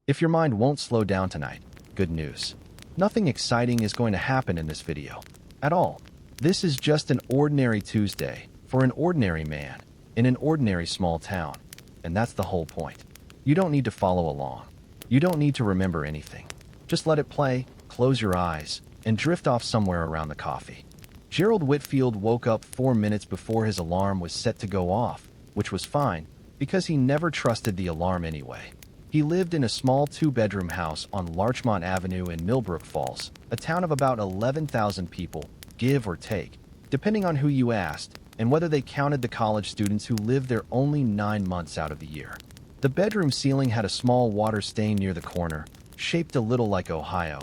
If your mind won't slow down tonight, good news. Nothing exciting is going to happen in this video. At all. This is just an ordinary Tuesday for an ordinary man in an ordinary small town. And that's the whole point. You don't need to follow along. You don't need to remember anything. Just let it play, close your eyes, and drift off somewhere around the coffee. Gerald Whitfield woke up 4 minutes before his alarm was set to go off, which was fine, because he never trusted the alarm anyway. He lived in a small 2-bedroom house on Larchmont Avenue in Millbrook Falls, a town of about 11,000 people, give or take, depending on who you asked and whether they counted the college students who lived there only 9 months out of the year. The bedroom ceiling had a small water stain near the corner, shaped a little like Ohio,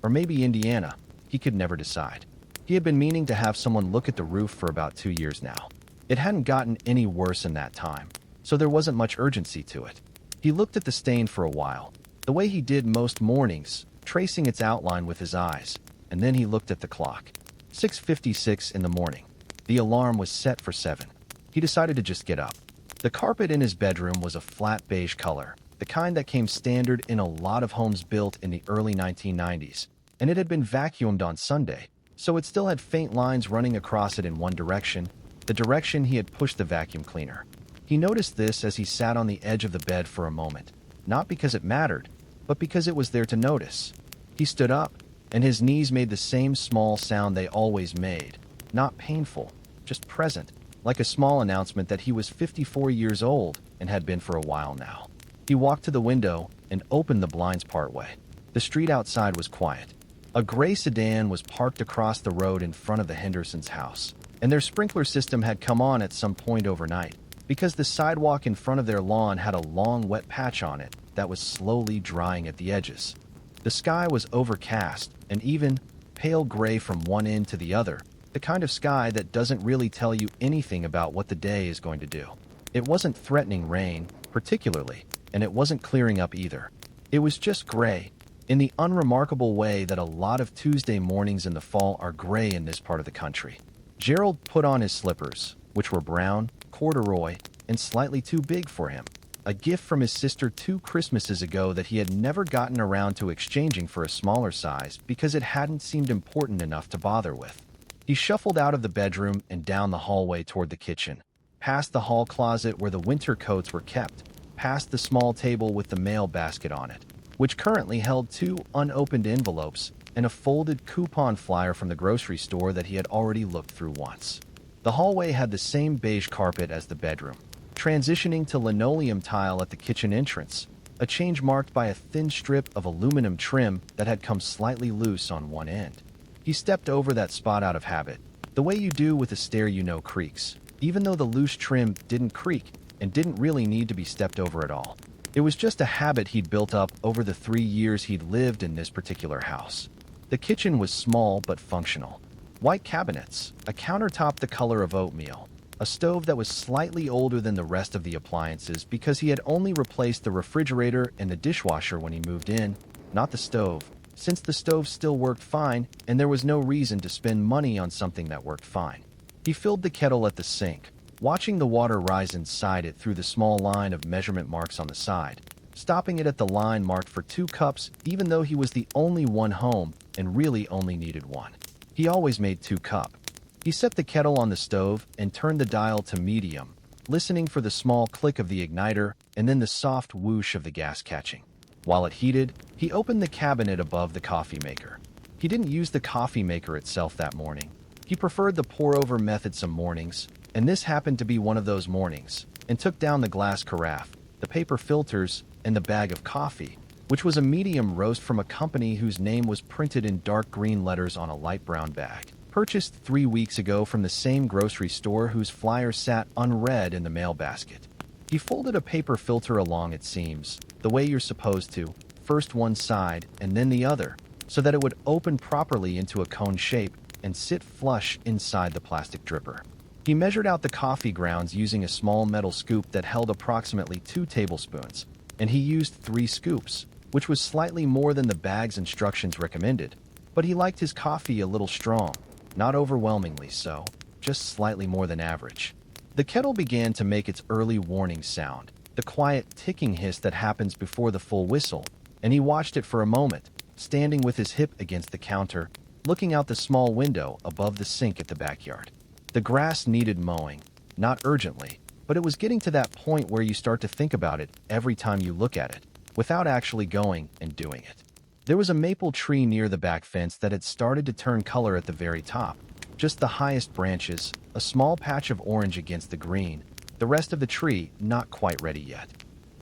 or maybe Indiana. He could never decide. He had been meaning to have someone look at the roof for about 2 years now. It hadn't gotten any worse in that time, so there wasn't much urgency to it. He looked at the stain for a while, the way he did most mornings, tracing its outline with his eyes, and then he looked at the clock. 6:56 in the morning. The alarm was set for 7. He decided to just get up. The carpet in his bedroom was a flat beige color, the kind that came standard in a lot of homes built in the early 1990s, and it had been vacuumed on Sunday, so it still had faint lines running across it in one direction, the direction he had pushed the vacuum cleaner. He noticed this as he sat on the edge of the bed for a moment, not because it mattered, but because it was there to notice. He stood up, and his knees made the same small sound they always made, not painful, just present, like a small announcement that he was 54 years old and had been for a while now. He walked to the window and opened the blinds partway. The street outside was quiet. A gray sedan was parked across the road in front of the Hendersons' house, and their sprinkler system had come on at some point overnight, because the sidewalk in front of their lawn had a long wet patch on it that was slowly drying at the edges. The sky was overcast and even pale gray from one end to the other, the kind of sky that doesn't really tell you anything about what the day is going to do. It wasn't threatening rain, particularly, and it wasn't clearing up either. It was just gray, in the unremarkable way that a lot of Tuesday mornings in the fall are gray in this part of the country. Gerald put on his slippers, which were brown, corduroy, and slightly too big for him, a gift from his sister 2 Christmases ago that he had never gotten around to exchanging for a smaller size because it hadn't seemed important enough to bother with. He shuffled out of the bedroom and down the hallway toward the kitchen, past the hall closet where the winter coats were kept, past the small table with the mail basket on it, which currently held 2 unopened envelopes and a folded coupon flyer from the grocery store that he had already looked through once. The hallway had the same beige carpet as the bedroom, transitioning to linoleum tile at the kitchen entrance, a change marked by a thin strip of aluminum trim that had come slightly loose on one end. He stepped over that spot out of habit, the way you do with a stair you know creaks, even though the loose trim didn't creak and didn't really need to be stepped over at all. It was just a habit he'd built up over the 3 years he'd lived in this particular house. The kitchen was small but functional. White cabinets, a countertop the color of oatmeal, a stove that was slightly older than the rest of the appliances because he had only replaced the refrigerator and the dishwasher when he moved in, not the stove, since the stove still worked fine and there was no reason to spend money on something that worked fine. He filled the kettle at the sink, watching the water rise inside it through the small line of measurement marks on the side, stopping it at the line marked for 2 cups even though he was the only one home and really only needed 1. He always made 2 cups. He set the kettle on the stove and turned the dial to medium, listening for the small click of the igniter and then the soft whoosh of the gas catching. While it heated, he opened the cabinet above the coffee maker. He didn't use the coffee maker itself that morning. He preferred the pour-over method some mornings, and this happened to be one of those mornings, and took down the glass carafe, the paper filters, and the bag of coffee, which was a medium roast from a company whose name was printed in dark green letters on a light brown bag, purchased 3 weeks ago from the same grocery store whose flyer sat unread in the mail basket. He folded a paper filter along its seams, the way you're supposed to, first one side and then the other, so that it would open properly into a cone shape and sit flush inside the plastic dripper. He measured out the coffee grounds using a small metal scoop that held approximately 2 tablespoons, and he used 3 scoops, which was slightly more than the bag's instructions recommended, but he liked his coffee a little strong, not overwhelmingly so, just slightly more than average. The kettle began to make its early warning sound, the quiet ticking hiss that happens before the full whistle, and he watched it for a moment, standing with his hip against the counter, looking out the small window above the sink at the backyard. The grass needed mowing, not urgently, but it was getting to that point where you start to think about it every time you look at it, without actually going and doing it. There was a maple tree near the back fence that had started to turn color at the very top. Just the highest branches, a small patch of orange against the green, the rest of the tree not quite ready yet.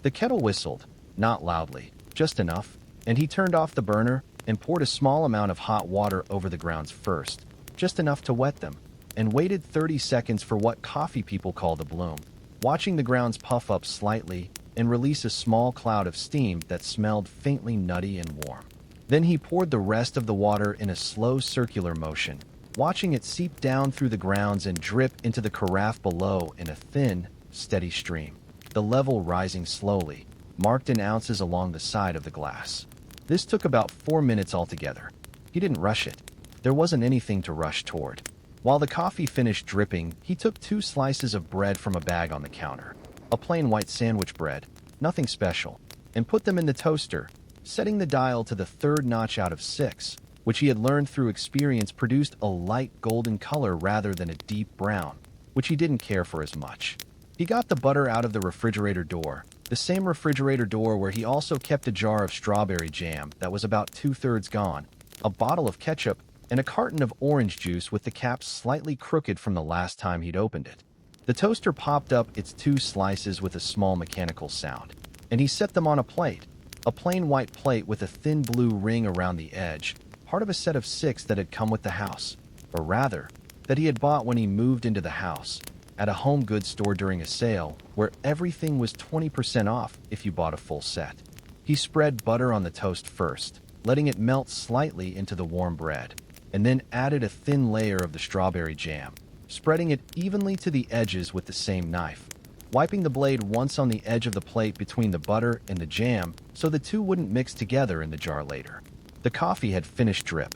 The kettle whistled, not loudly, just enough, and he turned off the burner and poured a small amount of hot water over the grounds first, just enough to wet them, and waited 30 seconds for what coffee people call the bloom, watching the grounds puff up slightly and release a small cloud of steam that smelled faintly nutty and warm. Then he poured the rest of the water in a slow circular motion, watching it seep down through the grounds and drip into the carafe below in a thin, steady stream, the level rising slowly, marked in ounces along the side of the glass. This took about 4 minutes altogether. He didn't rush it. There wasn't anything to rush toward. While the coffee finished dripping, he took 2 slices of bread from a bag on the counter, a plain white sandwich bread, nothing special, and put them in the toaster, setting the dial to the 3rd notch out of 6, which he had learned through experience produced a light golden color rather than a deep brown, which he didn't care for as much. He got the butter out of the refrigerator door, the same refrigerator door where he also kept a jar of strawberry jam that was about 2/3 gone, a bottle of ketchup, and a carton of orange juice with the cap slightly crooked from the last time he'd opened it. The toaster popped up its 2 slices with a small mechanical sound, and he set them on a plate, a plain white plate with a thin blue ring around the edge, part of a set of 6 that had come with the house, or rather, that he had bought when he moved into the house, at a home goods store during a sale where everything was 20% off if you bought a full set. He spread butter on the toast first, letting it melt slightly into the warm bread, and then added a thin layer of the strawberry jam, spreading it evenly to the edges with the same knife, wiping the blade once on the edge of the plate between the butter and the jam so the two wouldn't mix together in the jar later. The coffee had finished drip.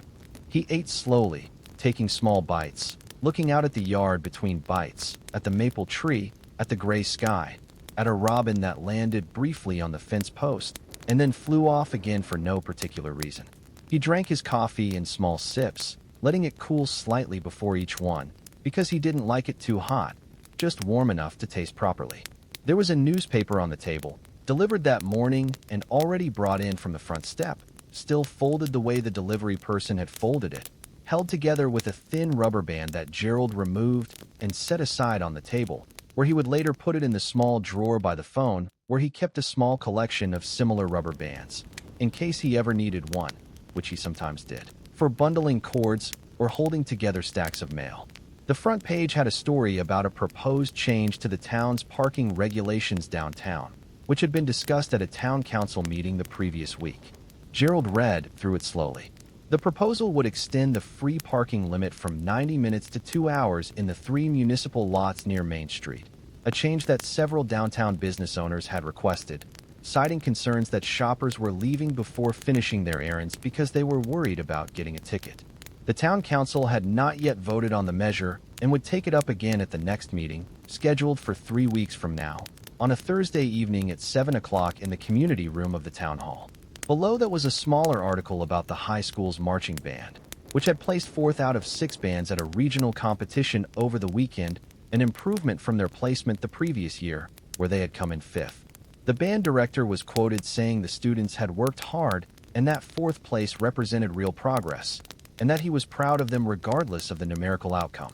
He ate slowly, taking small bites, looking out at the yard between bites, at the maple tree, at the gray sky, at a robin that landed briefly on the fence post, and then flew off again for no particular reason. He drank his coffee in small sips, letting it cool slightly before each one, because he didn't like it too hot, just warm enough to taste properly. There was a newspaper on the table, delivered that morning and already brought in from the front step, still folded the way the delivery person had folded it, held together with a thin rubber band that Gerald removed and set aside on the table, where he would later put it in the small drawer by the phone where he kept a small collection of similar rubber bands, in case he ever needed one, which he sometimes did, for bundling cords or holding together stacks of mail. The front page had a story about a proposed change to the town's parking regulations downtown, which had been discussed at a town council meeting the previous week. Gerald read through it slowly. The proposal would extend the free parking limit from 90 minutes to 2 hours in the 3 municipal lots near Main Street, a change that several downtown business owners had requested, citing concerns that shoppers were leaving before finishing their errands because they were worried about getting a ticket. The town council had not yet voted on the measure and would take it up again at the next meeting, scheduled for 3 weeks from now, on a Thursday evening at 7 o'clock in the community room of the town hall. Below that was a smaller article about the high school's marching band, which had placed 4th out of 6 bands at a regional competition over the weekend, an improvement from their placement the previous year, where they had come in 5th. The band director was quoted saying the students had worked hard and that 4th place represented real progress, and that he was proud of them regardless of the numerical outcome.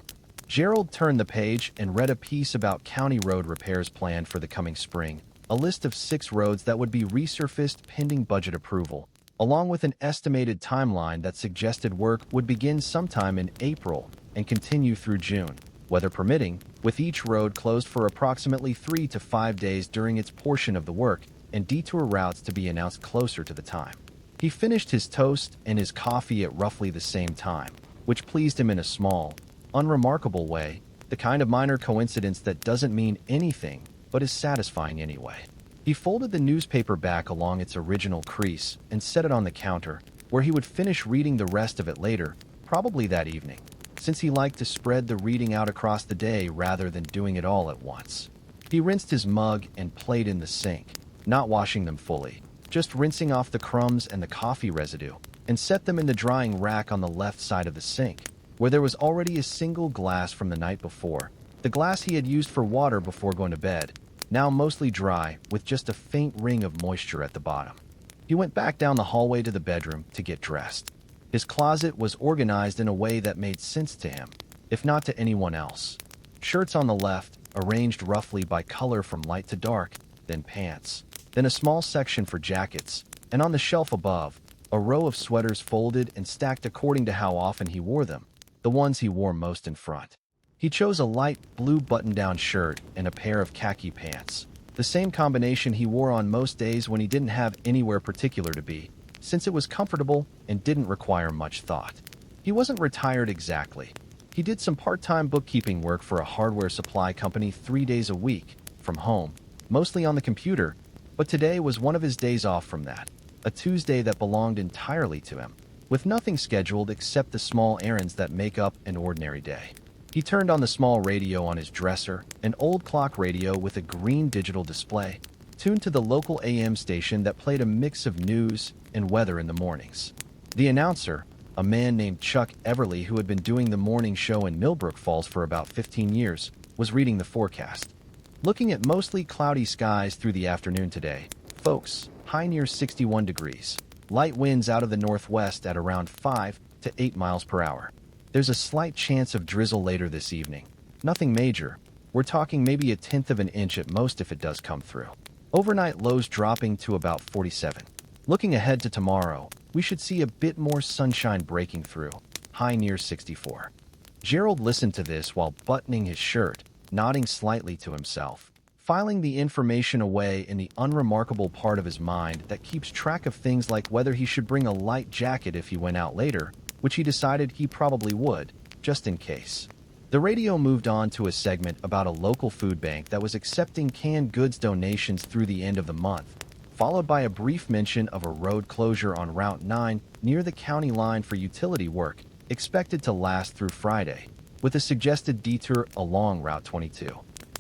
Gerald turned the page and read a piece about county road repairs planned for the coming spring, a list of 6 roads that would be resurfaced pending budget approval, along with an estimated timeline that suggested work would begin sometime in April and continue through June, weather permitting, with each road closed for approximately 3 to 5 days during its portion of the work and detour routes to be announced closer to the time. He finished his toast and his coffee at roughly the same time, which pleased him in a small, unremarkable way, the kind of minor coincidence that doesn't mean anything but is satisfying anyway. He folded the newspaper back along its original crease and set it on the counter, where he would finish reading the rest of it later, probably that evening, since he liked to spread the reading out across the day rather than doing it all at once. He rinsed his mug and plate in the sink, not washing them fully, just rinsing off the crumbs and the coffee residue, and set them in the drying rack on the left side of the sink, where there was already a single glass from the night before, the glass he had used for water before going to bed, now mostly dry with just a faint ring of moisture at the bottom. He went back down the hallway to the bedroom to get dressed. His closet was organized in a way that made sense to him, if not to anyone else. Shirts on the left, arranged roughly by color from light to dark, then pants, then a small section for jackets, and on the shelf above, a row of sweaters folded and stacked according to how often he wore them, the ones he wore most in front. He chose a light blue button-down shirt and a pair of khaki pants, the same combination he wore on most days when he didn't have anywhere particular to be, since it was comfortable and didn't require much thought. He wasn't retired exactly. He did some part-time bookkeeping work for a hardware supply company 3 days a week, from home, mostly on the computer, but today was one of his days off from that, a Tuesday that belonged entirely to him, with nothing scheduled except the small errands that make up an ordinary day. He turned on the small radio on his dresser, an old clock radio with a green digital display, tuned to the local AM station that played a mix of news and weather in the mornings. The announcer, a man named Chuck Everly who had been doing the morning show in Millbrook Falls for about 15 years, was reading the forecast. Looking at mostly cloudy skies through the afternoon today, folks, high near 61 degrees, light winds out of the northwest at around 5 to 8 miles per hour. There's a slight chance of drizzle later this evening. Nothing major. We're talking maybe 1/10 of an inch at most if it does come through. Overnight lows dropping to about 47. Looking ahead to tomorrow, we should see a bit more sunshine breaking through, high near 64. Gerald listened to this while buttoning his shirt, nodding slightly to himself, filing the information away in the unremarkable part of his mind that keeps track of things like whether he should bring a light jacket if he went out later, which he decided he probably would, just in case. The radio moved on to a segment about a local food bank that was accepting canned goods donations through the end of the month, followed by a brief mention of a road closure on Route 9 near the county line for utility work, expected to last through Friday, with a suggested detour along Route 22.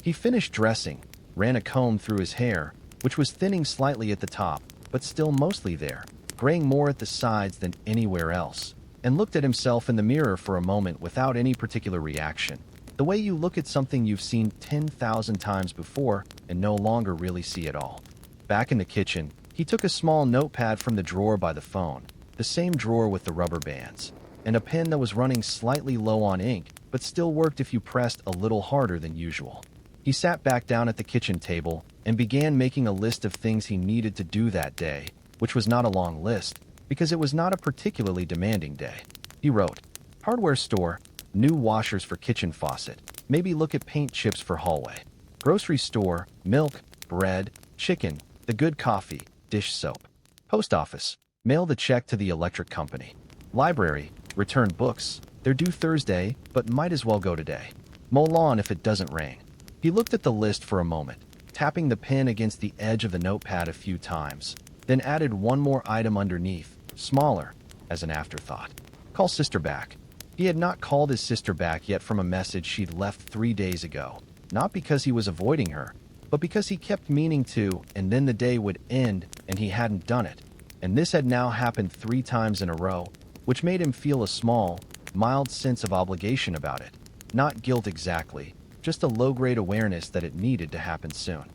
He finished dressing, ran a comb through his hair, which was thinning slightly at the top, but still mostly there, graying more at the sides than anywhere else, and looked at himself in the mirror for a moment without any particular reaction, the way you look at something you've seen 10,000 times before and no longer really see at all. Back in the kitchen, he took a small notepad from the drawer by the phone, the same drawer with the rubber bands, and a pen that was running slightly low on ink, but still worked if you pressed a little harder than usual. He sat back down at the kitchen table and began making a list of things he needed to do that day, which was not a long list, because it was not a particularly demanding day. He wrote, hardware store, new washers for kitchen faucet, maybe look at paint chips for hallway. Grocery store, milk, bread, chicken, the good coffee, dish soap. Post office, mail the check to the electric company. Library, return books, they're due Thursday, but might as well go today. Mow lawn if it doesn't rain. He looked at the list for a moment, tapping the pen against the edge of the notepad a few times, then added one more item underneath, smaller, as an afterthought. Call sister back. He had not called his sister back yet from a message she'd left 3 days ago, not because he was avoiding her, but because he kept meaning to, and then the day would end and he hadn't done it, and this had now happened 3 times in a row, which made him feel a small, mild sense of obligation about it. Not guilt exactly, just a low-grade awareness that it needed to happen soon.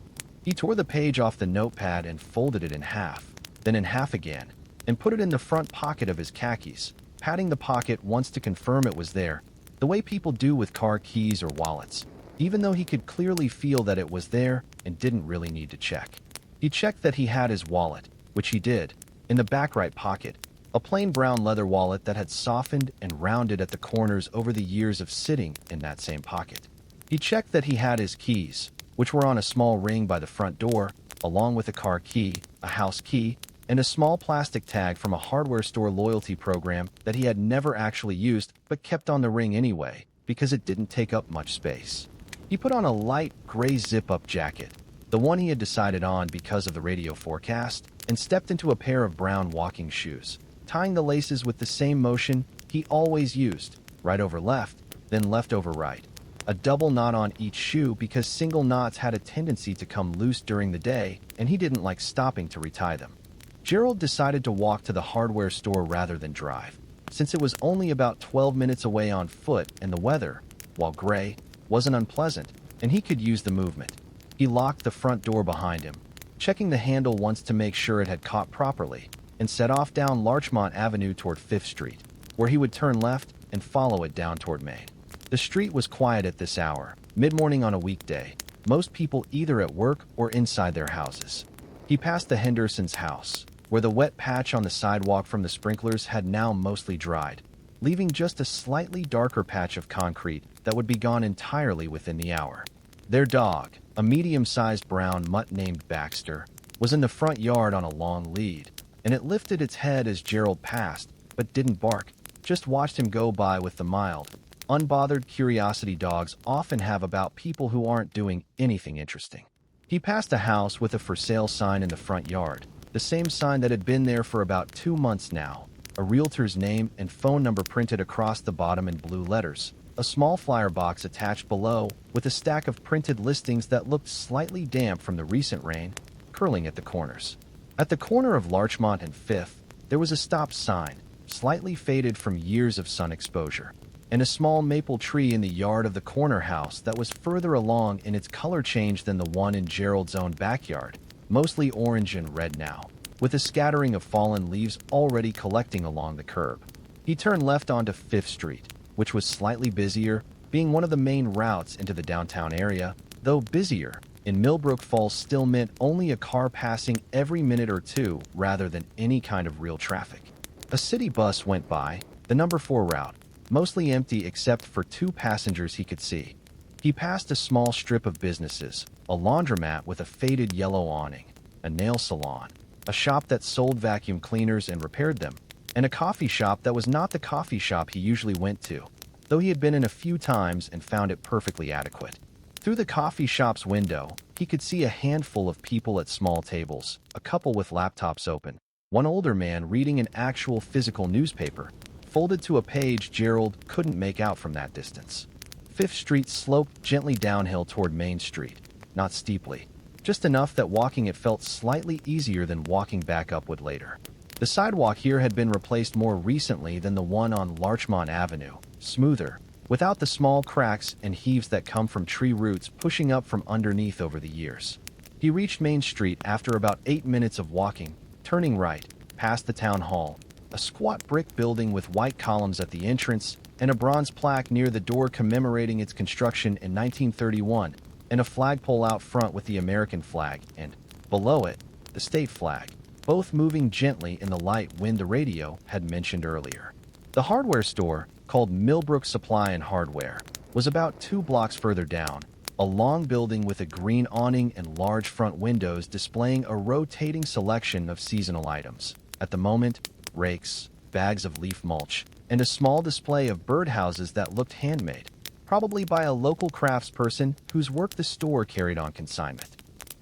He tore the page off the notepad and folded it in half, then in half again, and put it in the front pocket of his khakis, patting the pocket once to confirm it was there, the way people do with car keys or wallets, even though he could clearly feel that it was there and didn't really need to check. He checked that he had his wallet, which he did, in the back right pocket, a plain brown leather wallet that had softened and rounded at the corners over the years of sitting in that same pocket. He checked that he had his keys, which were on a small ring by the front door, along with a car key, a house key, and a small plastic tag from a hardware store loyalty program that he had never actually used but kept on the ring anyway, because it didn't take up much space. He put on a light gray zip-up jacket, the one he had decided on because of the radio forecast, and stepped into a pair of brown walking shoes, tying the laces with the same motion he always used, right over left, then left over right. A double knot on each shoe because single knots had a tendency to come loose during the day, and he didn't like stopping to retie them. Gerald decided to walk to the hardware store rather than drive, since it was only about 12 minutes away on foot and the weather, while gray, wasn't unpleasant, and he could use the movement. He locked the front door behind him, checking the handle once to make sure it had caught properly, and set off down Larchmont Avenue toward 5th Street, where he would turn left and follow it down toward Main. The street was quiet at this hour, mid-morning on a weekday, most people either at work or inside their houses. He passed the Hendersons' house, where the wet patch on the sidewalk from the sprinklers had now mostly dried, leaving just a slightly darker patch of concrete that would be gone entirely within the hour. Their dog, a medium-sized brown mutt named Baxter, was in the front yard on a long lead, and it lifted its head as Gerald passed, but didn't bark, just watched him go by with the mild, unbothered curiosity dogs often have about people who aren't doing anything interesting. He passed a house with a for sale sign in the front yard, the same sign that had been there for about 2 months now, a realtor's name and phone number printed across the bottom in blue letters, a small flyer box attached below with a stack of printed listings that looked slightly damp from the recent rain, curling at the corners. At the corner of Larchmont and 5th, there was a stop sign, slightly faded from years of sun exposure, and a small maple tree in the yard of the corner house that was further along in its color change than the one in Gerald's own backyard, mostly orange and red now, with a scattering of fallen leaves already collecting along the curb. He turned left onto 5th Street, which was slightly busier, being one of the main routes into the downtown area, though busier. In Millbrook Falls still meant only a car passing every minute or two rather than any kind of real traffic. A city bus went by, the number 4 route, mostly empty except for 2 passengers he could see. He passed a small strip of businesses, a laundromat with a faded yellow awning, a nail salon, a shop that sold vacuum cleaners and repaired them, and a coffee shop that was not the coffee shop he usually went to, though he had been in a few times and found it perfectly adequate. Through the coffee shop's window, he could see a handful of people at small tables, a couple with laptops open, one older man reading an actual physical newspaper, folded to a page Gerald couldn't make out from that distance. 5th Street sloped gently downhill toward Main Street, not steeply, just enough that walking it felt slightly easier than walking back up would later. The sidewalk here had been replaced more recently than the one on Larchmont Avenue, smoother, without the small cracks and heaves that come from tree roots pushing up from underneath over the years. He reached Main Street after about 8 minutes of walking, turning right, past the town hall, a squat brick building with white columns at the entrance, and a bronze plaque near the door commemorating its construction in 1931, and a flagpole out front with the American flag, and, below it, the state flag, both moving gently in the light wind the radio had mentioned earlier. The hardware store, called Millbrook Supply and Hardware, was about 2 blocks further down, a long building with a green awning and large front windows displaying a rotating selection of seasonal items. At the moment, rakes, bags of leaf mulch, and a small display of birdhouses that looked handmade, probably by a local craftsperson whose work the store carried on consignment.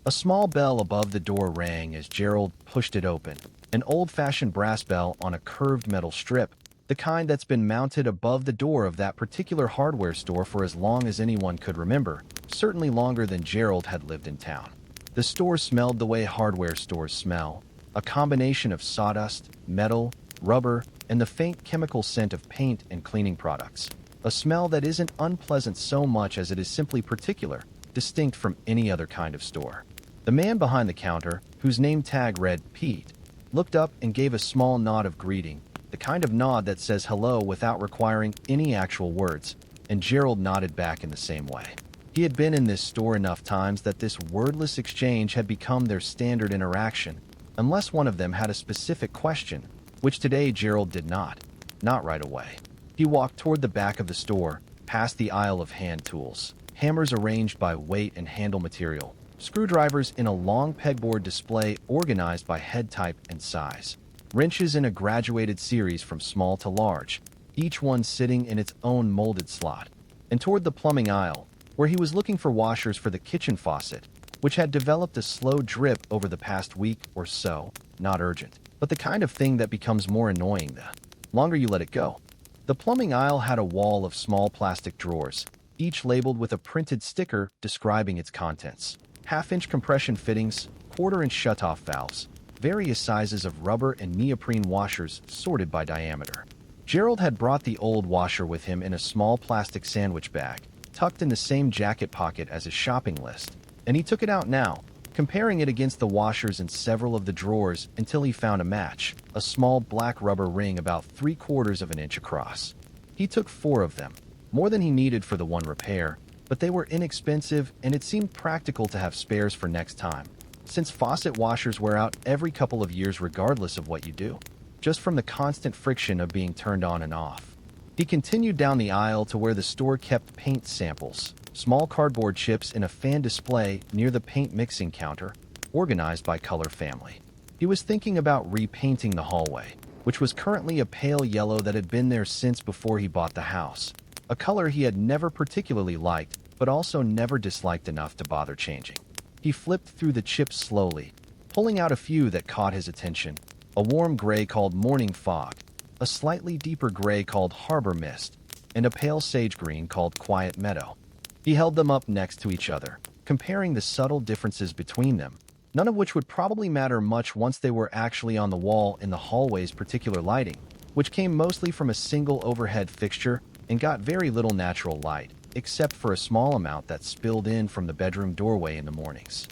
A small bell above the door rang as Gerald pushed it open, an old-fashioned brass bell on a curved metal strip, the kind that's been mounted above the door of that particular hardware store for as long as anyone could remember, certainly longer than Gerald had lived in town. The store smelled the way hardware stores smell, a combination of sawdust, metal, rubber, and the faint chemical scent of paint and cleaning products. A smell that isn't unpleasant so much as it is simply particular, distinct from any other kind of store. The man behind the counter, whose name tag read Pete, looked up and gave a small nod of greeting, the kind of nod that says hello without requiring any actual words, and Gerald nodded back in the same way. He had been in this store enough times that this wordless exchange had become their standard interaction, unless one of them had a specific question, which today Gerald did not right away. He walked toward the back of the store, past the aisle of hand tools, hammers arranged by weight and handle material, screwdrivers in a long pegboard display organized by head type and size, wrenches in a graduated series from small to large, each one sitting in its own molded slot, and toward the plumbing aisle, where he was looking for washers for the kitchen faucet, which had developed a slow drip over the past week or so, not urgent, but the kind of thing that becomes more annoying the longer you let it go. The plumbing aisle had a wall of small plastic drawers, each labeled with a printed sticker describing its contents. Half-inch compression fittings, quarter-inch shutoff valves, various sizes of rubber and neoprene washers sorted by diameter. Gerald had brought the old washer with him in a small plastic sandwich bag, tucked in the same jacket pocket as his shopping list, and he took it out now, comparing it against the washers in several of the drawers until he found a match, a small black rubber ring about 3/4 of an inch across. He took 4 of them, more than he needed for the one repair, but they were inexpensive and it seemed practical to have spares for next time, since faucet washers wear out every couple of years regardless of what you do, just from the constant friction of being turned on and off. He continued down the aisle to where the store kept paint samples, small cardboard chips in a fan display near the paint mixing counter, organized by color family. He was thinking about repainting the hallway, which was currently a pale yellow that had been there since before he bought the house, a color he had never particularly liked, but also never disliked enough to bother changing. He flipped through the chips slowly, pulling out a few that caught his attention, a warm gray called Morning Fog, a slightly deeper gray called Harbor Mist, and a pale sage green called Quiet Meadow. He held them up next to each other, comparing the subtle differences between them, none of which would probably matter much once they were actually on the wall in the hallway's particular lighting, which came mostly from a single overhead fixture and got very little natural light, except for a small amount that spilled in from the bedroom doorway in the mornings.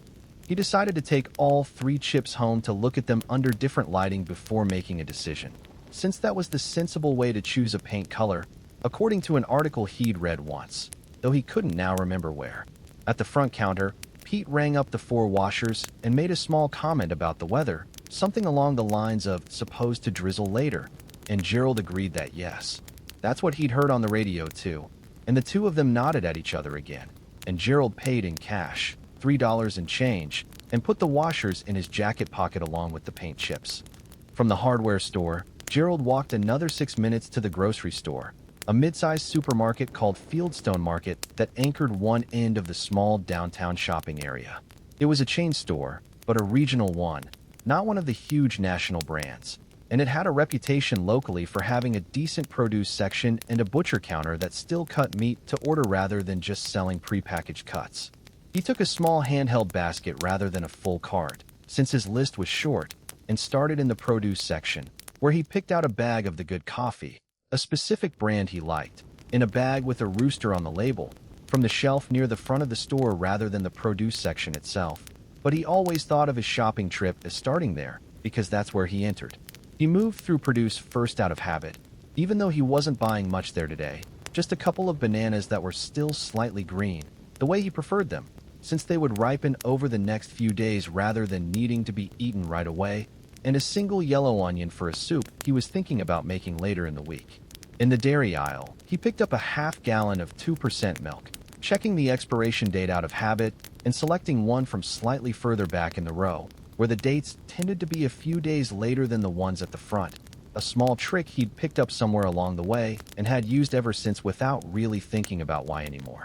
He decided to take all 3 chips home to look at them under different lighting before making a decision, since that was the sensible way to choose a paint color, according to an article he'd read once, though he couldn't now remember where. At the front counter, Pete rang up the 4 washers and made a small comment about the weather, something along the lines of "supposed to drizzle later," and Gerald agreed that yes. That's what he'd heard on the radio too, and the two of them nodded at each other again, and Gerald paid in cash, $3 and change, and put the washers in his jacket pocket along with the paint chips. From the hardware store, Gerald walked another 6 minutes to the grocery store, a mid-sized supermarket called Fieldstone Market that anchored one end of the small downtown shopping area. It was a chain store, but a regional one, not one of the huge national brands, and it had a reputation locally for having a decent produce section and a butcher counter that still cut meat to order rather than just selling prepackaged cuts. He took a small handheld basket rather than a full cart, since his list was short, and started in the produce section, where he picked out a bag of the good coffee, a specific brand he liked, in a bag with a rooster on the label, from the shelf near the front of the store rather than the produce section itself. But he always thought of his shopping trip as starting there, because that's where he entered. He moved through produce first out of habit, even though he wasn't buying much there today, just a couple of bananas that were still slightly green, the way he preferred them, since they would ripen over the next few days rather than needing to be eaten right away, and a single yellow onion for a soup he was thinking about making later in the week. In the dairy aisle, he picked up a half-gallon of 2% milk, checking the expiration date out of habit and selecting one from slightly further back in the row, where the dates tended to be a few days later than the ones at the front, a small trick he'd picked up somewhere along the way and had used ever since without really thinking about why anymore.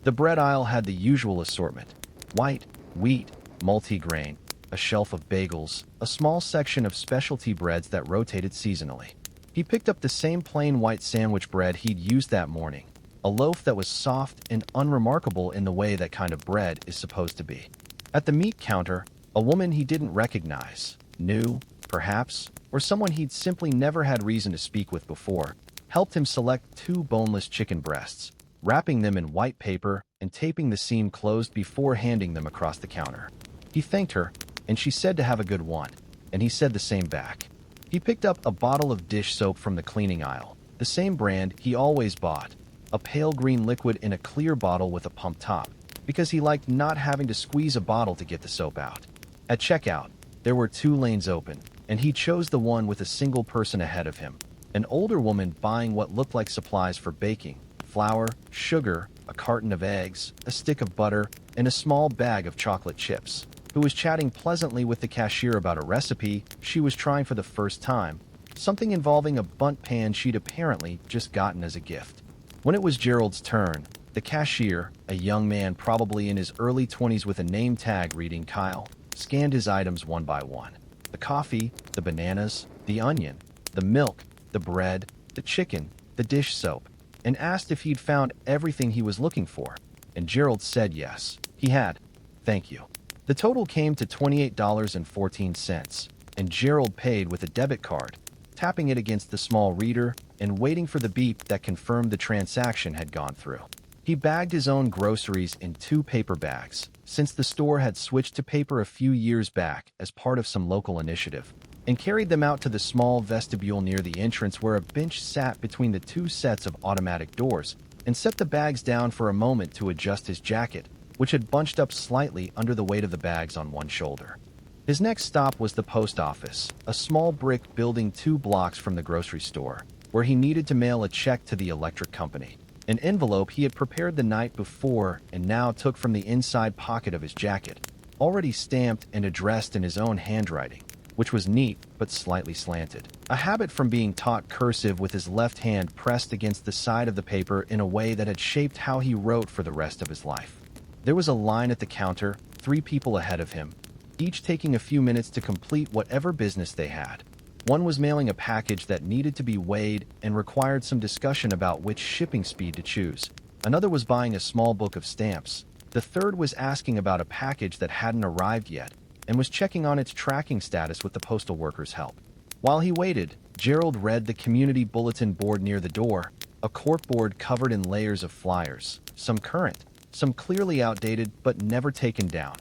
The bread aisle had the usual assortment: white, wheat, multigrain, a shelf of bagels, a small section of specialty breads that rotated seasonally. He picked up the same plain white sandwich bread he'd used that morning, a loaf that was soft and unremarkable in the way that kind of bread is supposed to be. At the meat counter, a woman he didn't recognize, new, perhaps, or someone he'd simply never had reason to speak with before, helped him select 2 boneless chicken breasts, wrapping them in white paper and taping the seam closed before handing them across the counter. He thanked her, and she said to have a good one, and he said the same back. He picked up a bottle of dish soap from the cleaning aisle, the same brand he always bought, a pale green liquid in a clear bottle with a pump top, because he liked not having to squeeze a bottle to get the soap out. At checkout, there were 2 lanes open, and he chose the one with a single person ahead of him, an older woman buying what looked like supplies for baking: flour, sugar, a carton of eggs, a stick of butter, and a small bag of chocolate chips, who was chatting pleasantly with the cashier about a recipe she was trying for the first time, something involving a bundt pan she'd apparently just gotten as a gift. When it was Gerald's turn, the cashier, a young man probably in his early 20s with a name tag reading Kyle, scanned his items one by one: the coffee, the bananas, the onion, the milk, the bread, the chicken, the dish soap, and asked if he'd found everything he was looking for, and Gerald said yes, he had. Thank you. The total came to $28.14, and Gerald paid with a debit card, tapping it against the small reader and waiting for the beep that confirmed the transaction had gone through. He bagged his own groceries in 2 paper bags, since the store had switched to paper a few years back as part of some local initiative, and carried them out to the small vestibule near the entrance where a bench sat between the 2 sets of automatic doors, and set the bags down for a moment to adjust his jacket, which had bunched up slightly under the weight of the bags on one shoulder. His next stop was the post office, a small brick building 2 blocks from the grocery store, where he needed to mail a check to the electric company. An envelope he had prepared the night before and now took from the inside pocket of his jacket, already stamped and addressed in his own handwriting, which was neat but slightly slanted. A habit from being taught cursive with his left hand pressed against the side of the paper in a way that had shaped how he wrote for the rest of his life. There was a line at the counter, 3 people ahead of him, each taking a few minutes to complete whatever business they had. One was mailing a package that needed to be weighed and required some discussion about which shipping speed to choose. Another was buying a small book of stamps. The third was asking about a package that hadn't arrived yet and was checking on its tracking status with the postal worker's help. While he waited, Gerald read the community bulletin board near the door, a corkboard covered in layers of flyers, some current, some clearly outdated but never taken down.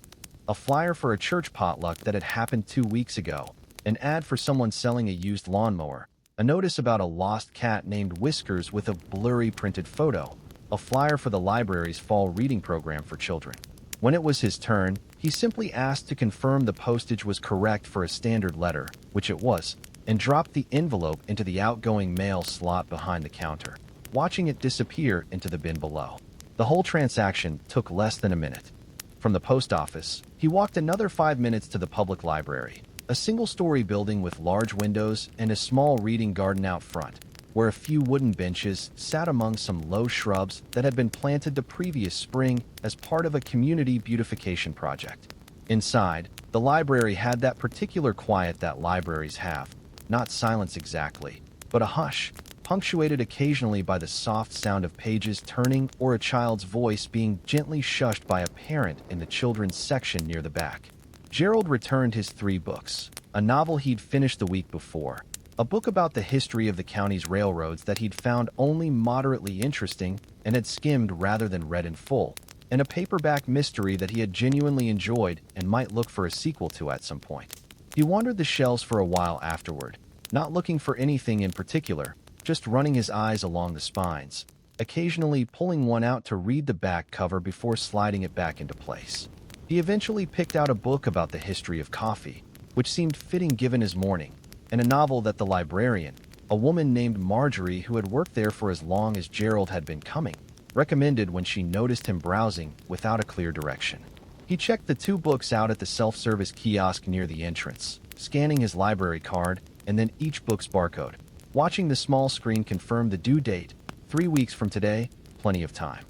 A flyer for a church potluck that had happened 2 weeks ago, an ad for someone selling a used lawnmower, a notice about a lost cat named Whiskers with a blurry printed photo, a flyer for the library's fall reading program for children. When it was his turn, he simply asked to confirm the postage was correct for a standard letter, which it was, and dropped the envelope into the outgoing mail slot behind the counter, watching it disappear into the bin below. The whole transaction took less than a minute. From the post office, he walked another 5 minutes to the public library, a single-story building with large windows and a small reading garden out front, where a few wooden benches sat among some low shrubs that had been planted the previous spring as part of a community beautification project. Inside, the library had that particular quiet that libraries have, not silence exactly, but a hush, punctuated occasionally by the soft sound of pages turning or a child's voice being gently shushed by a parent in the children's section near the back. Gerald returned his 3 books, a novel he'd finished the week before, a book about the history of the county's railroads that he'd found only moderately interesting and had skimmed rather than read in full, and a paperback mystery that he had genuinely enjoyed and might look for a sequel to at some point. He wandered the shelves for a while afterward, not looking for anything in particular, just running his eyes along the spines, occasionally pulling one out to read the back cover before sliding it back into place. He eventually picked out a book about the history of coffee, which seemed fitting given his morning, and a novel that the librarian, a woman named Marjorie who had worked there for as long as Gerald had been coming, recommended when she noticed him browsing without a clear direction. He checked the 2 books out at the self-service kiosk near the entrance, scanning his library card and then each book's barcode. Watching the small screen confirm the due date, 3 weeks from today, plenty of time.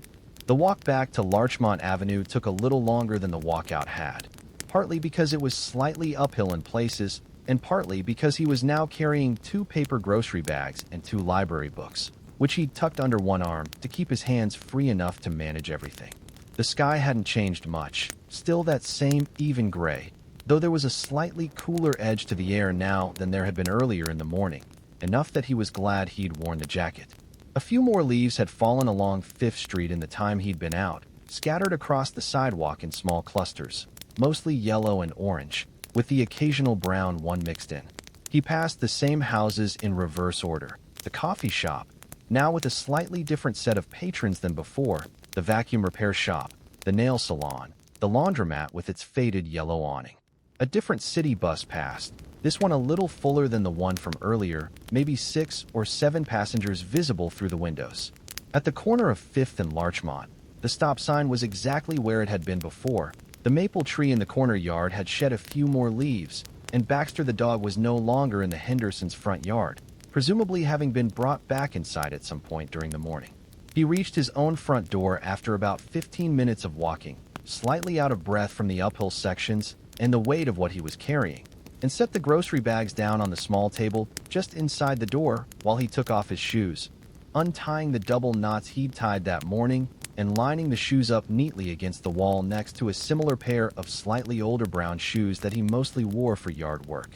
The walk back to Larchmont Avenue took a little longer than the walkout had, partly because it was slightly uphill in places, and partly because he was now carrying 2 paper grocery bags and 2 library books, which he'd tucked under one arm to keep his hands free enough to manage everything. The sky hadn't changed much, still that same even gray, though there was a slightly cooler edge to the air now than there had been earlier in the morning, enough that he was glad he'd worn the jacket. A few more leaves had fallen along 5th Street in the time he'd been out, scattered across the sidewalk in small clusters, mostly yellow and orange, with the occasional brown one mixed in. He passed the same houses in reverse order. The coffee shop, now with a slightly different set of patrons than before, the vacuum repair shop, the nail salon, the laundromat with its faded yellow awning. A different city bus passed, this one a little fuller than the one from earlier, maybe 6 or 7 passengers visible through the windows. At the corner of 5th and Larchmont, the stop sign was exactly where it had been before. The maple tree in the corner yard had shed a few more leaves, and Baxter the dog was no longer in the Hendersons' front yard, presumably having been brought back inside at some point during the morning. He reached his own front door after about 15 minutes of walking, slightly out of breath from the uphill sections and the weight of what he was carrying, and set the grocery bags down on the small table just inside the door while he took off his shoes, untying the double knots he'd tied that morning and lining the shoes up neatly against the wall next to a similar pair of slightly older brown shoes that he mostly wore for yard work.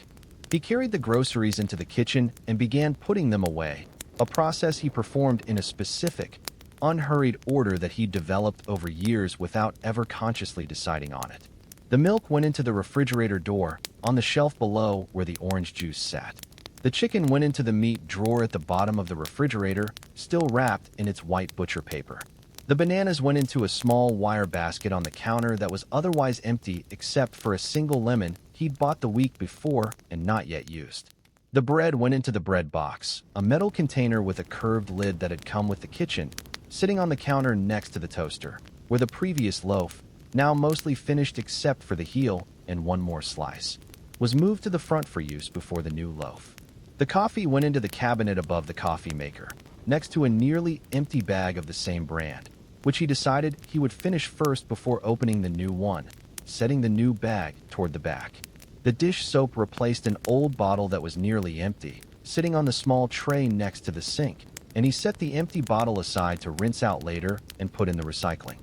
He carried the groceries into the kitchen and began putting them away, a process he performed in a specific, unhurried order that he developed over years without ever consciously deciding on it. The milk went into the refrigerator door, on the shelf below where the orange juice sat. The chicken went into the meat drawer at the bottom of the refrigerator, still wrapped in its white butcher paper. The bananas went into a small wire basket on the counter that was otherwise empty except for a single lemon he'd bought the week before and not yet used. The bread went into the bread box, a metal container with a curved lid that had come with the kitchen, sitting on the counter next to the toaster, where the previous loaf, now mostly finished except for the heel and one more slice, was moved to the front for use before the new loaf. The coffee went into the cabinet above the coffee maker, next to a nearly empty bag of the same brand, which he decided he would finish first before opening the new one, setting the new bag toward the back. The dish soap replaced an old bottle that was nearly empty, sitting on the small tray next to the sink, and he set the empty bottle aside to rinse out later and put in the recycling.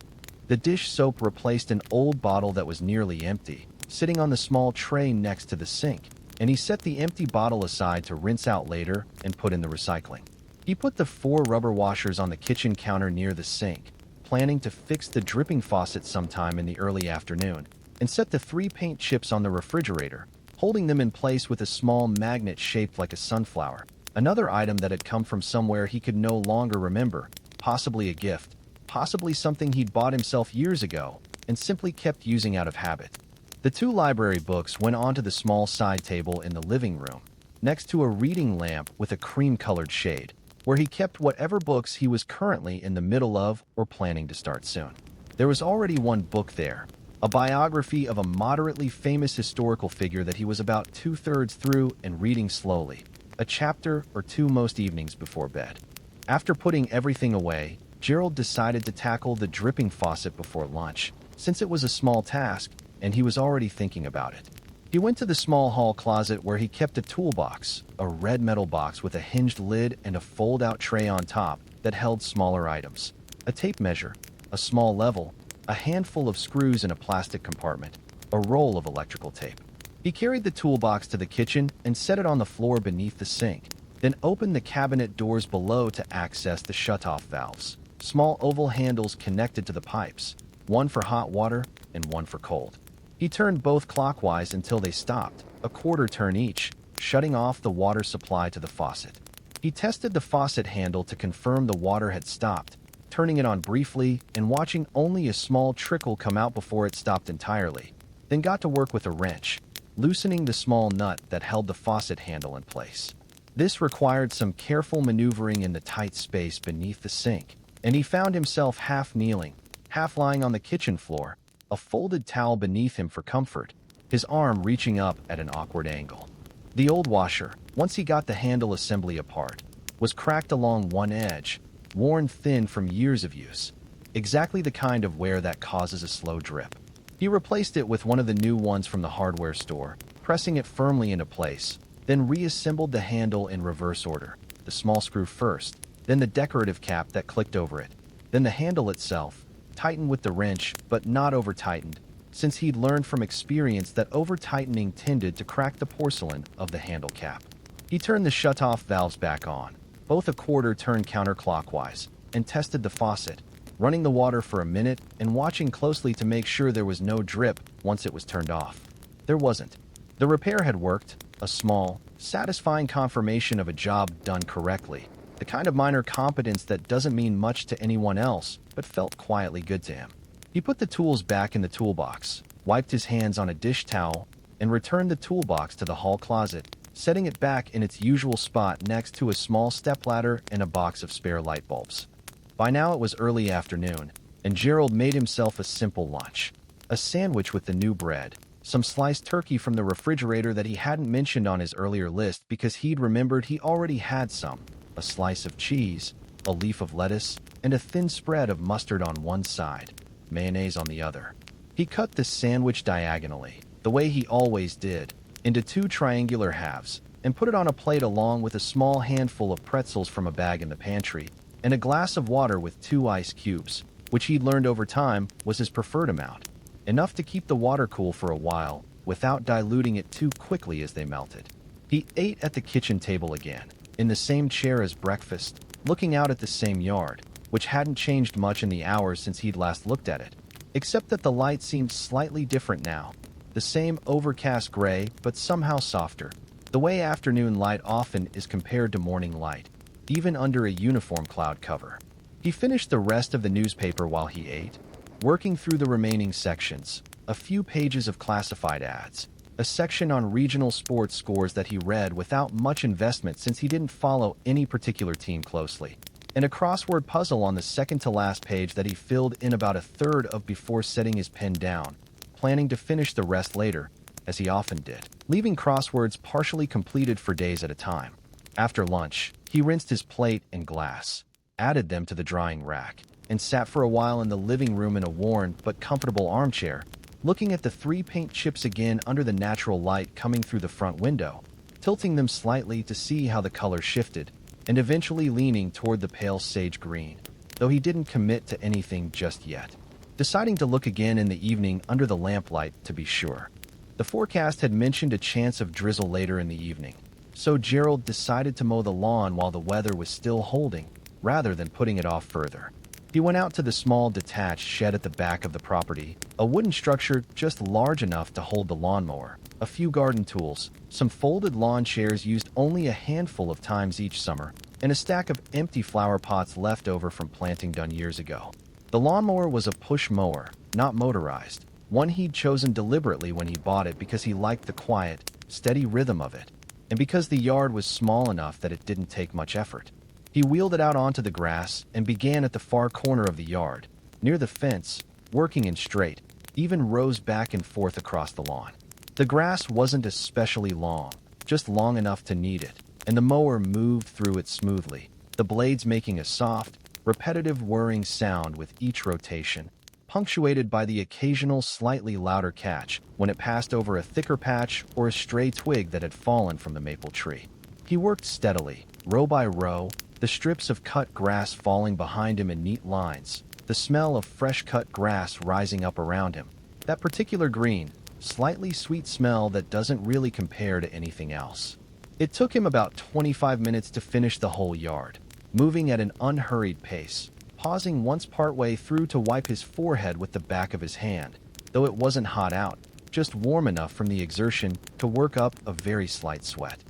The dish soap replaced an old bottle that was nearly empty, sitting on the small tray next to the sink, and he set the empty bottle aside to rinse out later and put in the recycling. He put the 4 rubber washers on the kitchen counter near the sink, planning to fix the dripping faucet sometime in the early afternoon, and set the 3 paint chips on the refrigerator, holding them in place with a small magnet shaped like a sunflower, another item that had come from somewhere he could no longer remember, possibly a gift, possibly something he'd bought himself years ago and simply kept using out of habit. The 2 library books went onto the small side table in the living room, next to a reading lamp with a cream-colored shade, where he kept whatever books he was currently in the middle of or planning to start soon. There was already one book there, a biography of a moderately famous historical figure that he was about 2/3 through and reading slowly, a chapter or 2 most evenings before bed. After putting everything away, Gerald decided to tackle the dripping faucet before lunch, since it was a small task, and he was already thinking about it. He went to the small hall closet where he kept a toolbox, a red metal box with a hinged lid and a fold-out tray on top that held smaller items, a tape measure, a small level, a handful of screws in a plastic compartment, a roll of electrical tape. He carried the toolbox to the kitchen and set it on the floor beneath the sink, then opened the cabinet doors below to access the shutoff valves, small oval handles connected to the pipes, one for hot water and one for cold. He turned both clockwise until they stopped, a quarter turn each, shutting off the water supply to the faucet. He tested the faucet handle to confirm the water had stopped, turning it on briefly and watching only a small trickle come out before it stopped entirely, then got to work with a wrench, loosening the small nut that held the faucet handle in place. This required some careful maneuvering in the tight space beneath the sink, and he found himself half kneeling, half lying on the kitchen floor, a folded towel beneath him for comfort, his arm reaching up at an awkward angle. The old washer, once he got the handle assembly apart, was cracked along one edge, worn thin from years of use, exactly the kind of wear that causes a slow drip. He replaced it with one of the new ones from the hardware store, pressing it firmly into place, then reassembled the handle in reverse order, the small screw first, then the decorative cap that clicked over it, then the handle itself, tightened with the wrench but not over-tightened, since he'd learned from experience that over-tightening tended to crack the porcelain of the handle cap. He turned the shutoff valves back on, both a quarter turn counterclockwise, and tested the faucet, running the water for a minute and watching closely to make sure there was no drip once it was turned off. There wasn't. The repair had worked, a small, satisfying confirmation of a job done correctly, the kind of minor competence that doesn't mean much to anyone else, but felt quietly good to him. He put the tools back in the toolbox, wiped his hands on a dish towel, and returned the toolbox to the hall closet, setting it back in its usual spot next to a small stepladder and a box of spare light bulbs. By now it was early afternoon, and Gerald made himself a simple lunch. A sandwich with the new bread, some sliced turkey from the refrigerator that he hadn't mentioned on his earlier list because he'd remembered he already had some, a slice of cheese, a leaf of lettuce, and a thin spread of mustard on one side, mayonnaise on the other. He cut the sandwich diagonally, the way he always did, into 2 triangular halves, and put it on a plate along with a small handful of pretzels from a bag in the pantry, and a glass of water with 2 ice cubes, which he'd learned over time was his preferred amount, enough to keep the water cool for a while without diluting it too quickly as they melted. He ate at the kitchen table again, in the same chair as breakfast, looking out at the same yard, which hadn't changed much in the hours since he'd last looked at it, except that the light seemed slightly different now. The same overcast gray, but somehow softer, the way afternoon light often is compared to morning light, even under a uniform cloud cover. He finished the rest of the newspaper while he ate, working through the remaining sections, a few pages of classified ads, a section on regional sports scores that he read without much investment since he didn't follow any particular team closely, and a crossword puzzle on the second-to-last page that he filled in about a third of before setting his pen down, planning to finish the rest later, as he often did, leaving crosswords partially completed for days at a time. After lunch, he rinsed his plate and glass, added them to the drying rack, and sat for a while in the living room in a worn but comfortable armchair, looking at the 3 paint chips again under the natural light coming through the front window, tilting them slightly to see how the color shifted, and eventually leaning toward the pale sage green, though he didn't commit to anything just yet, deciding to look again in the evening under the lamplight to be sure. The forecast had mentioned a chance of drizzle later in the evening, so Gerald decided to mow the lawn while the weather was still holding, rather than putting it off further. He went out to the small detached shed at the back of the property, a wooden structure just large enough to hold the lawnmower, a few garden tools, some folded lawn chairs used only a handful of times each summer, and a stack of empty flower pots left over from planting done years ago. The lawnmower was a push mower, not motorized, one he'd chosen deliberately when he bought it because he liked the quiet, steady rhythm of it, and because the yard was small enough that it didn't take much effort. He wheeled it out onto the grass and began at the far corner of the yard, near the fence, working in straight, even rows back and forth across the lawn. The grass wasn't especially long, just long enough to need it, and the mower moved through it smoothly, the blades making a soft, repetitive whirring sound with each rotation, punctuated by the occasional slightly louder catch when it passed over a thicker patch or a stray twig that had fallen from the maple tree. He worked steadily, row by row, the strips of cut grass falling behind him in neat lines, the smell of fresh cut grass rising up around him, that particular green, slightly sweet smell that doesn't really compare to anything else. It took him about 25 minutes to finish the whole yard, moving at an unhurried pace, pausing once partway through to wipe his forehead with the back of his hand, though it wasn't hot out, just warm enough from the exertion to work up a very slight sweat.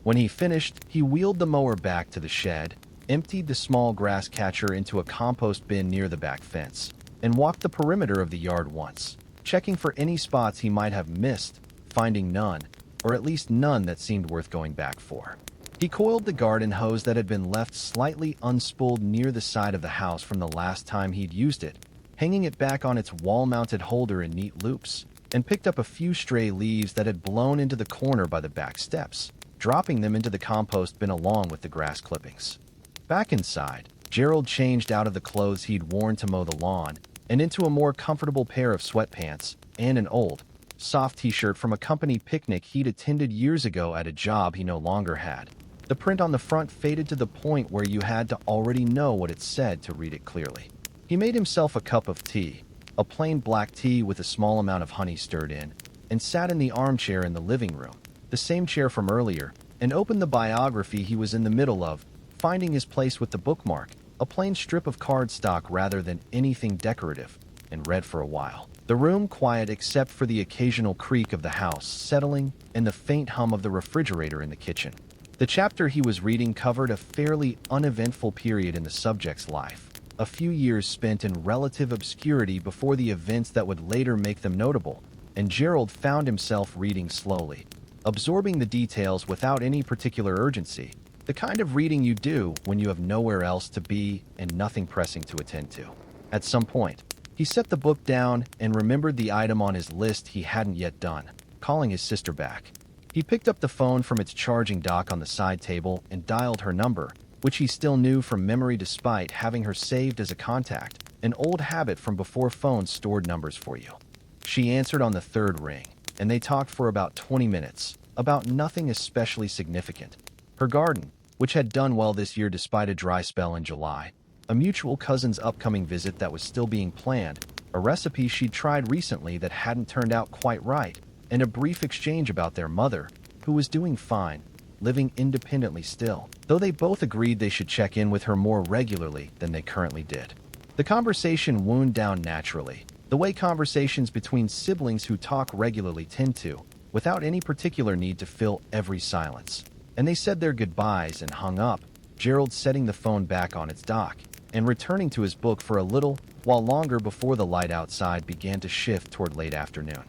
When he finished, he wheeled the mower back to the shed, emptied the small grass catcher into a compost bin near the back fence, and walked the perimeter of the yard once, checking for any spots he might have missed, finding none, or at least none that seemed worth going back for. He coiled the garden hose that had been left slightly unspooled near the side of the house from the last time he'd used it, hanging it back on its wall-mounted holder in neat loops, and picked up a few stray leaves that had blown into the corner by the back steps, dropping them into the compost bin along with the grass clippings. Back inside, Gerald changed out of the clothes he'd worn to mow the lawn and into a more comfortable pair of sweatpants and an old, soft t-shirt from a company picnic he'd attended years ago at a job he no longer had. The print on the front faded to the point where you had to already know what it said to read it clearly. He made himself a cup of tea, a plain black tea with a small amount of honey stirred in, and sat in the armchair in the living room, the same chair from earlier, and opened the biography he was in the middle of, finding his place with the bookmark, a plain strip of cardstock rather than anything decorative, and read for a while. The room quiet except for the occasional creak of the house settling and the faint hum of the refrigerator in the kitchen. The chapter he was reading covered a fairly uneventful period in the subject's life, a few years spent in relative obscurity before the events that would later make them notable, and Gerald found himself reading slowly, absorbing the details without any particular urgency, the kind of reading you do when you have nowhere else to be and nothing pressing to attend to. At some point, he set the book down and remembered the item on his list he hadn't yet done, calling his sister back. He picked up the phone from its charging dock on the side table and dialed her number, which he still knew from memory despite having her saved as a contact, an old habit from before phones stored numbers for you. She answered on the third ring, and they talked for about 20 minutes, about nothing especially significant. Her garden, which had done well this year despite a dry spell in July, a mutual cousin's upcoming visit that was still being planned, a recipe she'd tried recently that hadn't turned out quite right, and a brief exchange about their mother, who was doing fine, living independently still, though they both agreed they should check in with her more regularly than they currently did. The conversation wound down naturally, the way conversations between siblings who talk regularly tend to, without any particular need to fill every silence. And they said their goodbyes and hung up, Gerald setting the phone back on its dock and returning to his book for a little while longer before the light outside began to shift toward late afternoon.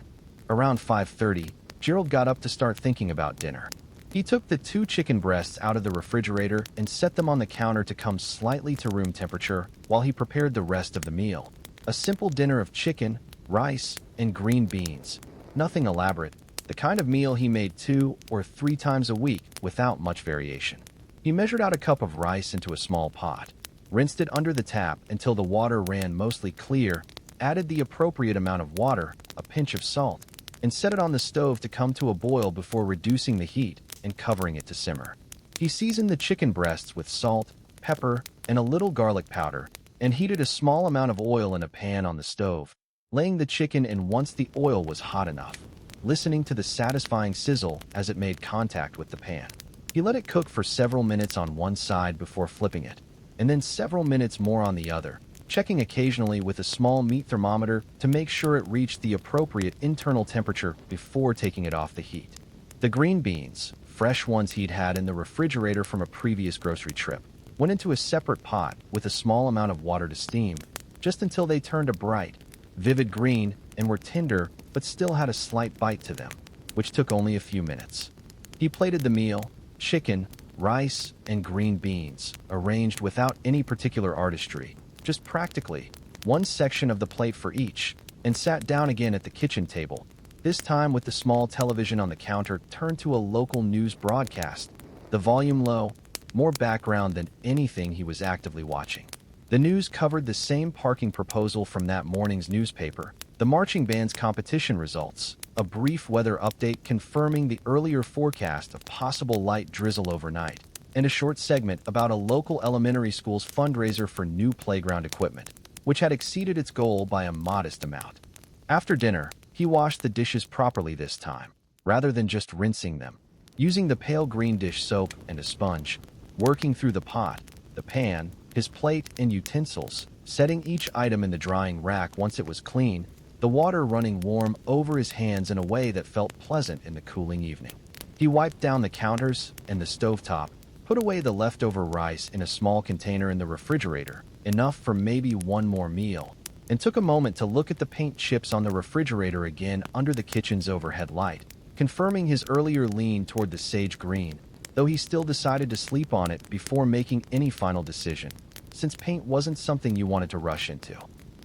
Around 5:30, Gerald got up to start thinking about dinner. He took the 2 chicken breasts out of the refrigerator and set them on the counter to come slightly to room temperature while he prepared the rest of the meal. A simple dinner of chicken, rice, and green beans. Nothing elaborate, the kind of meal he made 2 or 3 times a week without much variation. He measured out a cup of rice into a small pot, rinsed it under the tap until the water ran mostly clear, added the appropriate amount of water, a pinch of salt, and set it on the stove to come to a boil before reducing the heat and covering it to simmer. He seasoned the chicken breasts with salt, pepper, and a little garlic powder, and heated a small amount of oil in a pan on the stove, laying the chicken in once the oil was hot enough, listening to the satisfying sizzle as it made contact with the pan. He let it cook for several minutes on one side before flipping it, and then several minutes more on the other, checking occasionally with a small meat thermometer to make sure it reached the appropriate internal temperature before taking it off the heat. The green beans, fresh ones he'd had in the refrigerator from a previous grocery trip, went into a separate pot with a small amount of water to steam, just until they turned a bright, vivid green and were tender but still had a slight bite to them, which took only a few minutes. He plated the meal, chicken, rice, and green beans, arranged without any particular artistry, just practically, one section of the plate for each, and sat down again at the kitchen table, this time with the small television on the counter turned to a local news broadcast, the volume low, more background than anything he was actively watching. The news covered the same parking proposal from that morning's newspaper, the marching band's competition results, a brief weather update confirming the earlier forecast of possible light drizzle overnight, and a short segment about a local elementary school's fundraiser for new playground equipment, which had exceeded its goal by a modest amount. After dinner, he washed the dishes properly this time, rather than just rinsing them, using the pale green dish soap and a sponge, working through the pot, the pan, his plate, and utensils, setting each item in the drying rack once it was clean, the water running warm over his hands in a way that felt pleasant in the cooling evening. He wiped down the counters and the stovetop, put away the leftover rice in a small container in the refrigerator, enough for maybe one more meal, and took a moment to look at the paint chips on the refrigerator again under the kitchen's overhead light, confirming his earlier lean toward the sage green, though he still decided to sleep on it before making any final decision, since paint wasn't something you wanted to rush into.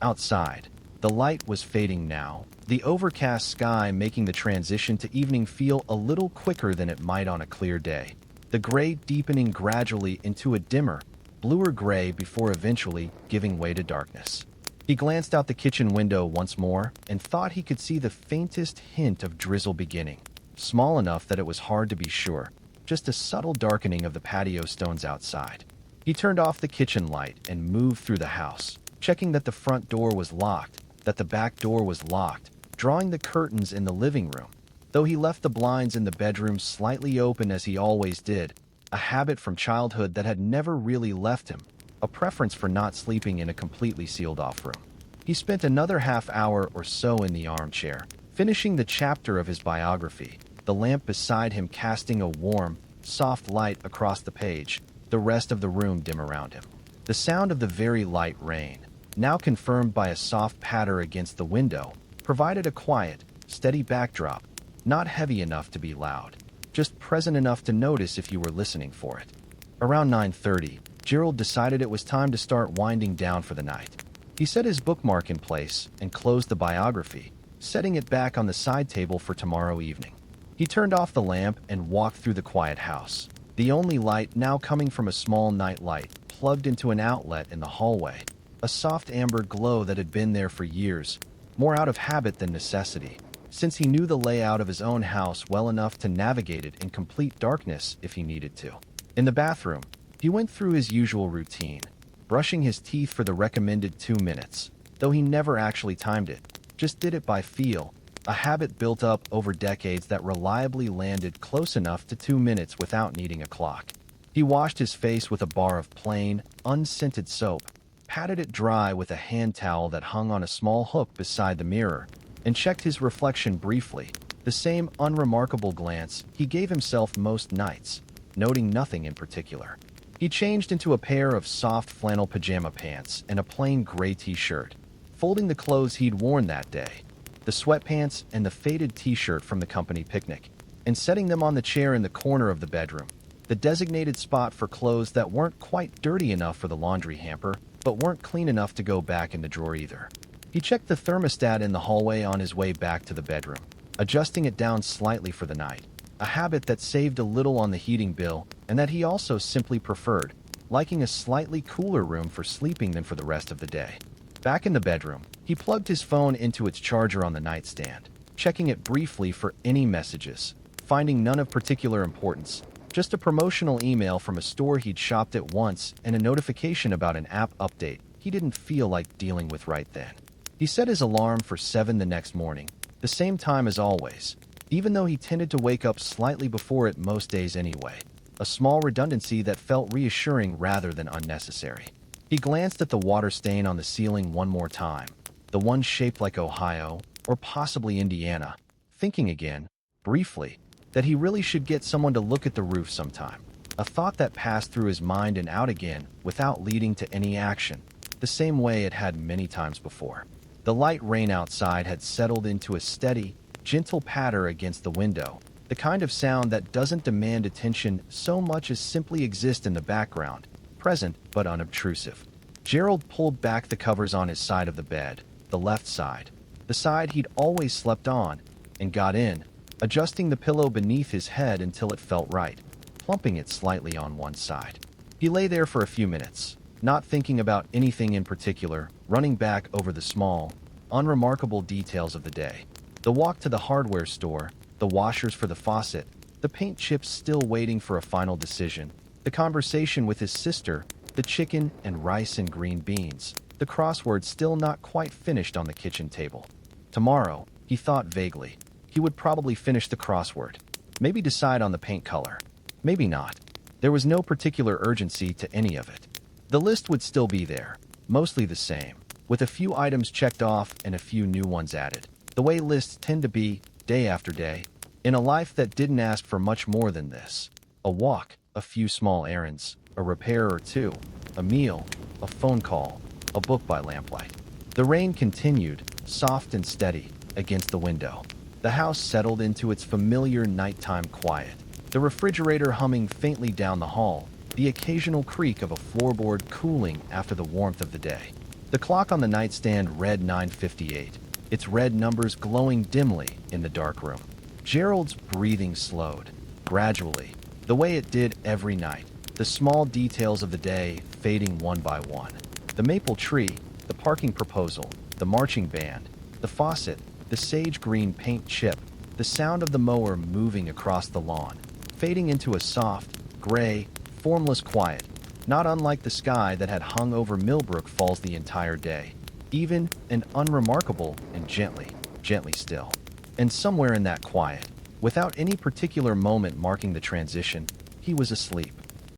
Outside, the light was fading now, the overcast sky making the transition to evening feel a little quicker than it might on a clear day, the gray deepening gradually into a dimmer, bluer gray before eventually giving way to darkness. He glanced out the kitchen window once more and thought he could see the faintest hint of drizzle beginning, small enough that it was hard to be sure, just a subtle darkening of the patio stones outside. He turned off the kitchen light and moved through the house, checking that the front door was locked, that the back door was locked, drawing the curtains in the living room, though he left the blinds in the bedroom slightly open as he always did, a habit from childhood that had never really left him, a preference for not sleeping in a completely sealed-off room. He spent another half hour or so in the armchair, finishing the chapter of his biography, the lamp beside him casting a warm, soft light across the page, the rest of the room dim around him. The sound of the very light rain, now confirmed by a soft patter against the window, provided a quiet, steady backdrop, not heavy enough to be loud, just present enough to notice if you were listening for it. Around 9:30, Gerald decided it was time to start winding down for the night. He set his bookmark in place and closed the biography, setting it back on the side table for tomorrow evening. He turned off the lamp and walked through the quiet house, the only light now coming from a small night light plugged into an outlet in the hallway, a soft amber glow that had been there for years, more out of habit than necessity, since he knew the layout of his own house well enough to navigate it in complete darkness if he needed to. In the bathroom, he went through his usual routine, brushing his teeth for the recommended 2 minutes, though he never actually timed it, just did it by feel, a habit built up over decades that reliably landed close enough to 2 minutes without needing a clock. He washed his face with a bar of plain, unscented soap, patted it dry with a hand towel that hung on a small hook beside the mirror, and checked his reflection briefly, the same unremarkable glance he gave himself most nights, noting nothing in particular. He changed into a pair of soft flannel pajama pants and a plain gray t-shirt, folding the clothes he'd worn that day, the sweatpants and the faded t-shirt from the company picnic, and setting them on the chair in the corner of the bedroom, the designated spot for clothes that weren't quite dirty enough for the laundry hamper, but weren't clean enough to go back in the drawer either. He checked the thermostat in the hallway on his way back to the bedroom, adjusting it down slightly for the night, a habit that saved a little on the heating bill and that he also simply preferred, liking a slightly cooler room for sleeping than for the rest of the day. Back in the bedroom, he plugged his phone into its charger on the nightstand, checking it briefly for any messages, finding none of particular importance, just a promotional email from a store he'd shopped at once and a notification about an app update he didn't feel like dealing with right then. He set his alarm for 7 the next morning, the same time as always, even though he tended to wake up slightly before it most days anyway, a small redundancy that felt reassuring rather than unnecessary. He glanced at the water stain on the ceiling one more time, the one shaped like Ohio, or possibly Indiana, thinking again, briefly, that he really should get someone to look at the roof sometime, a thought that passed through his mind and out again without leading to any action, the same way it had many times before. The light rain outside had settled into a steady, gentle patter against the window, the kind of sound that doesn't demand attention so much as simply exist in the background, present but unobtrusive. Gerald pulled back the covers on his side of the bed, the left side, the side he'd always slept on, and got in, adjusting the pillow beneath his head until it felt right, plumping it slightly on one side. He lay there for a few minutes, not thinking about anything in particular, running back over the small, unremarkable details of the day. The walk to the hardware store, the washers for the faucet, the paint chips still waiting for a final decision, the conversation with his sister, the chicken and rice and green beans, the crossword still not quite finished on the kitchen table. Tomorrow, he thought vaguely, he would probably finish the crossword, maybe decide on the paint color. Maybe not. There was no particular urgency to any of it. The list would still be there, mostly the same, with a few items checked off and a few new ones added, the way lists tend to be, day after day, in a life that didn't ask for much more than this. A walk, a few small errands, a repair or two, a meal, a phone call, a book by lamplight. The rain continued, soft and steady, against the window. The house settled into its familiar nighttime quiet, the refrigerator humming faintly down the hall, the occasional creak of a floorboard cooling after the warmth of the day. The clock on the nightstand read 9:58, its red numbers glowing dimly in the dark room. Gerald's breathing slowed, gradually, the way it did every night, the small details of the day fading one by one. The maple tree, the parking proposal, the marching band, the faucet, the sage green paint chip, the sound of the mower moving across the lawn, fading into a soft, gray, formless quiet, not unlike the sky that had hung over Millbrook Falls the entire day, even and unremarkable and gently still. And somewhere in that quiet, without any particular moment marking the transition, he was asleep.